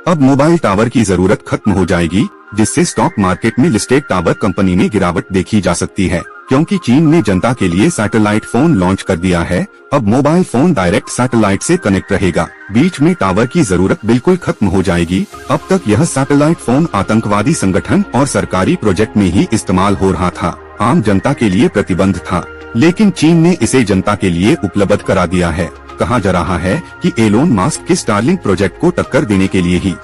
अब mobile tower की जरूरत खत्म हो जाएगी, जिससे स्टॉक मार्केट में लिस्टेड टावर कंपनी में गिरावट देखी जा सकती है। क्योंकि चीन ने जनता के लिए सैटेलाइट फोन लॉन्च कर दिया है, अब मोबाइल फोन डायरेक्ट सैटेलाइट से कनेक्ट रहेगा। बीच में टावर की जरूरत बिल्कुल खत्म हो जाएगी। अब तक यह सैटेलाइट फोन आतंकवादी संगठन और सरकारी प्रोजेक्ट में ही इस्तेमाल हो रहा था, आम जनता के लिए प्रतिबंध था। लेकिन चीन ने इसे जनता के लिए उपलब्ध करा दिया है। कहा जा रहा है कि एलोन मस्क के स्टारलिंक प्रोजेक्ट को टक्कर देने के लिए ही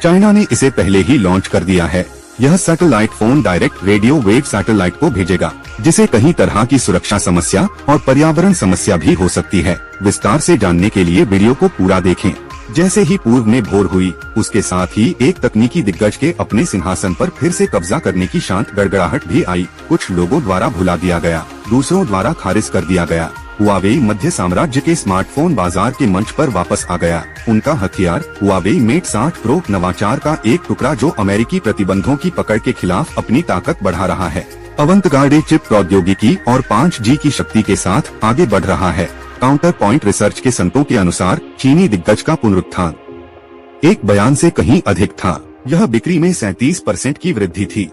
चाइना ने इसे पहले ही लॉन्च कर दिया है। यह satellite phone direct radio wave satellite को भेजेगा, जिसे कई तरह की सुरक्षा समस्या और पर्यावरण समस्या भी हो सकती है। विस्तार से जानने के लिए वीडियो को पूरा देखें। जैसे ही पूर्व में भोर हुई, उसके साथ ही एक तकनीकी दिग्गज के अपने सिंहासन पर फिर से कब्जा करने की शांत गड़गड़ाहट भी आई। कुछ लोगों द्वारा भुला दिया गया, दूसरों द्वारा खारिज कर दिया गया। हुआवेई मध्य साम्राज्य के स्मार्टफोन बाजार के मंच पर वापस आ गया। उनका हथियार हुआवेई मेट 60 प्रो नवाचार का एक टुकड़ा, जो अमेरिकी प्रतिबंधों की पकड़ के खिलाफ अपनी ताकत बढ़ा रहा है। अवंतगार्ड चिप प्रौद्योगिकी और 5G की शक्ति के साथ आगे बढ़ रहा है। काउंटर पॉइंट रिसर्च के संतों के अनुसार चीनी दिग्गज का पुनरुत्थान एक बयान से कहीं अधिक था। यह बिक्री में 37% की वृद्धि थी।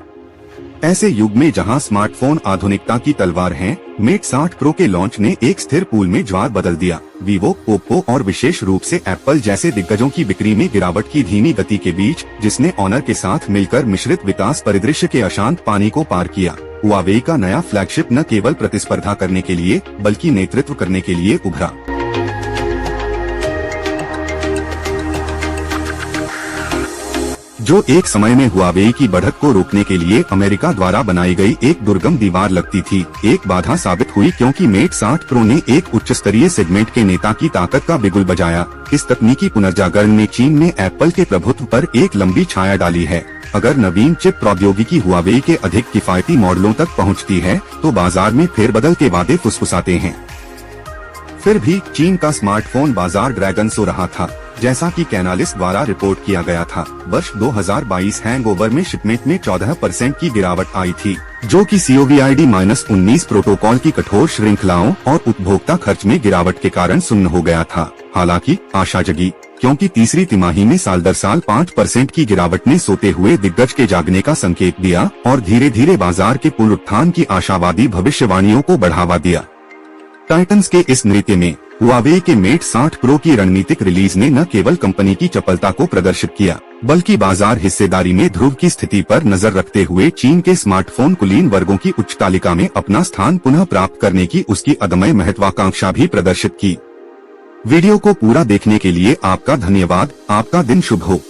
ऐसे युग में जहां स्मार्टफोन आधुनिकता की तलवार हैं, मेट 60 प्रो के लॉन्च ने एक स्थिर पूल में ज्वार बदल दिया। वीवो, ओप्पो और विशेष रूप से एप्पल जैसे दिग्गजों की बिक्री में गिरावट की धीमी गति के बीच, जिसने ऑनर के साथ मिलकर मिश्रित विकास परिदृश्य के अशांत पानी को पार किया। हुआवेई का नया फ्लैगशिप न केवल प्रतिस्पर्धा करने के लिए बल्कि नेतृत्व करने के लिए उभरा। जो एक समय में हुआवेई की बढ़त को रोकने के लिए अमेरिका द्वारा बनाई गई एक दुर्गम दीवार लगती थी, एक बाधा साबित हुई, क्योंकि मेट 60 प्रो ने एक उच्च स्तरीय सेगमेंट के नेता की ताकत का बिगुल बजाया। इस तकनीकी पुनर्जागरण ने चीन में एप्पल के प्रभुत्व पर एक लंबी छाया डाली है। अगर नवीन चिप प्रौद्योगिकी हुआवेई के अधिक किफायती मॉडलों तक पहुंचती है, तो बाजार में फेरबदल के वादे फुसफुसाते हैं। फिर भी चीन का स्मार्टफोन बाजार ड्रैगन सो रहा था। जैसा कि कैनालिस्ट द्वारा रिपोर्ट किया गया था, वर्ष 2022 हैंगओवर में शिपमेंट में 14% की गिरावट आई थी, जो कि COVID-19 प्रोटोकॉल की कठोर श्रृंखलाओं और उपभोक्ता खर्च में गिरावट के कारण सुन्न हो गया था। हालांकि आशा जगी, क्योंकि तीसरी तिमाही में साल दर साल 5% की गिरावट ने सोते हुए दिग्गज के जागने का संकेत दिया और धीरे धीरे बाजार के पुनरुत्थान की आशावादी भविष्यवाणियों को बढ़ावा दिया। टाइटन्स के इस नृत्य में हुआवेई के मेट 60 प्रो की रणनीतिक रिलीज ने न केवल कंपनी की चपलता को प्रदर्शित किया, बल्कि बाजार हिस्सेदारी में ध्रुव की स्थिति पर नजर रखते हुए चीन के स्मार्टफोन कुलीन वर्गों की उच्च तालिका में अपना स्थान पुनः प्राप्त करने की उसकी अदम्य महत्वाकांक्षा भी प्रदर्शित की। वीडियो को पूरा देखने के लिए आपका धन्यवाद। आपका दिन शुभ हो।